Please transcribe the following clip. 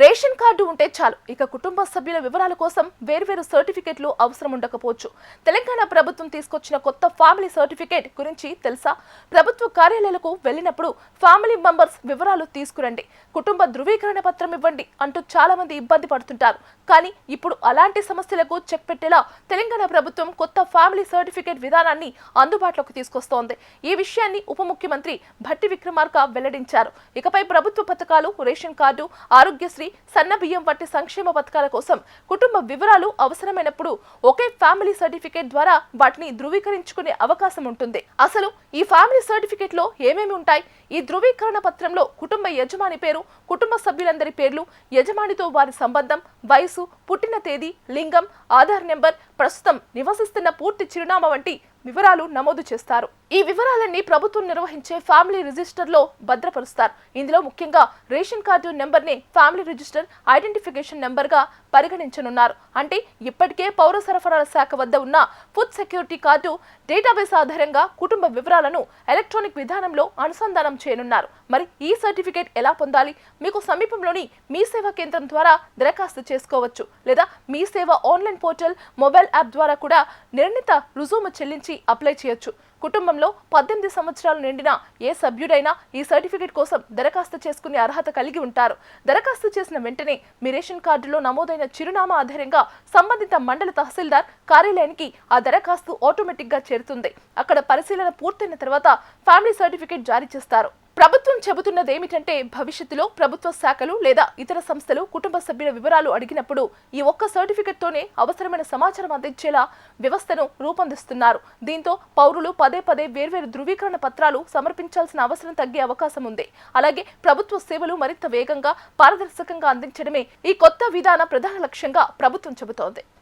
Ration card ఉంటే చాలు, ఇక కుటుంబ సభ్యుల వివరాల కోసం వేర్వేరు సర్టిఫికెట్లు అవసరం ఉండకపోవచ్చు. తెలంగాణ ప్రభుత్వం తీసుకొచ్చిన కొత్త ఫ్యామిలీ సర్టిఫికేట్ గురించి తెలుసా? ప్రభుత్వ కార్యాలయాలకు వెళ్ళినప్పుడు ఫ్యామిలీ మెంబర్స్ వివరాలు తీసుకురండి, కుటుంబ ధృవీకరణ పత్రం ఇవ్వండి అంటూ చాలా మంది ఇబ్బంది పడుతుంటారు. కానీ ఇప్పుడు అలాంటి సమస్యలకు చెక్ పెట్టేలా తెలంగాణ ప్రభుత్వం కొత్త ఫ్యామిలీ సర్టిఫికేట్ విధానాన్ని అందుబాటులోకి తీసుకొస్తోంది. ఈ విషయాన్ని ఉప ముఖ్యమంత్రి భట్టి విక్రమార్క వెల్లడించారు. ఇకపై ప్రభుత్వ పథకాలు, రేషన్ కార్డు, ఆరోగ్యశ్రీ, సన్న బియ్యం వంటి సంక్షేమ పథకాల కోసం కుటుంబ వివరాలు అవసరమైనప్పుడు ఒకే ఫ్యామిలీ సర్టిఫికేట్ ద్వారా వాటిని ధృవీకరించుకునే అవకాశం ఉంటుంది. అసలు ఈ ఫ్యామిలీ సర్టిఫికేట్ లో ఏమేమి ఉంటాయి? ఈ ధృవీకరణ పత్రంలో కుటుంబ యజమాని పేరు, కుటుంబ సభ్యులందరి పేర్లు, యజమానితో వారి సంబంధం, వయసు, పుట్టిన తేదీ, లింగం, ఆధార్ నెంబర్, ప్రస్తుతం నివసిస్తున్న పూర్తి చిరునామా వంటి వివరాలు నమోదు చేస్తారు. ఈ వివరాలన్నీ ప్రభుత్వం నిర్వహించే ఫ్యామిలీ రిజిస్టర్ లో భద్రపరుస్తారు. ఇందులో ముఖ్యంగా రేషన్ కార్డు నెంబర్ నే ఫ్యామిలీ రిజిస్టర్ ఐడెంటిఫికేషన్ నెంబర్ గా పరిగణించనున్నారు. అంటే ఇప్పటికే పౌర సరఫరాల శాఖ వద్ద ఉన్న ఫుడ్ సెక్యూరిటీ కార్డు డేటాబేస్ ఆధారంగా కుటుంబ వివరాలను ఎలక్ట్రానిక్ విధానంలో అనుసంధానం చేయనున్నారు. మరి ఈ సర్టిఫికేట్ ఎలా పొందాలి? మీకు సమీపంలోని మీ సేవా కేంద్రం ద్వారా దరఖాస్తు చేసుకోవచ్చు, లేదా మీ సేవ ఆన్లైన్ పోర్టల్, మొబైల్ యాప్ ద్వారా కూడా నిర్ణీత రుజువు చెల్లించి అప్లై చేయొచ్చు. కుటుంబంలో 18 సంవత్సరాలు నిండిన ఏ సభ్యుడైనా ఈ సర్టిఫికేట్ కోసం దరఖాస్తు చేసుకునే అర్హత కలిగి ఉంటారు. దరఖాస్తు చేసిన వెంటనే మీ రేషన్ కార్డులో నమోదైన చిరునామా ఆధారంగా సంబంధిత మండల తహసీల్దార్ కార్యాలయానికి ఆ దరఖాస్తు ఆటోమేటిక్ గా చేరుతుంది. అక్కడ పరిశీలన పూర్తయిన తర్వాత ఫ్యామిలీ సర్టిఫికేట్ జారీ చేస్తారు. ప్రభుత్వం చెబుతున్నది ఏమిటంటే, భవిష్యత్తులో ప్రభుత్వ శాఖలు లేదా ఇతర సంస్థలు కుటుంబ సభ్యుల వివరాలు అడిగినప్పుడు ఈ ఒక్క సర్టిఫికెట్ తోనే అవసరమైన సమాచారం అందించేలా వ్యవస్థను రూపొందిస్తున్నారు. దీంతో పౌరులు పదే పదే వేర్వేరు ధృవీకరణ పత్రాలు సమర్పించాల్సిన అవసరం తగ్గే అవకాశం ఉంది. అలాగే ప్రభుత్వ సేవలు మరింత వేగంగా, పారదర్శకంగా అందించడమే ఈ కొత్త విధాన ప్రధాన లక్ష్యంగా ప్రభుత్వం చెబుతోంది.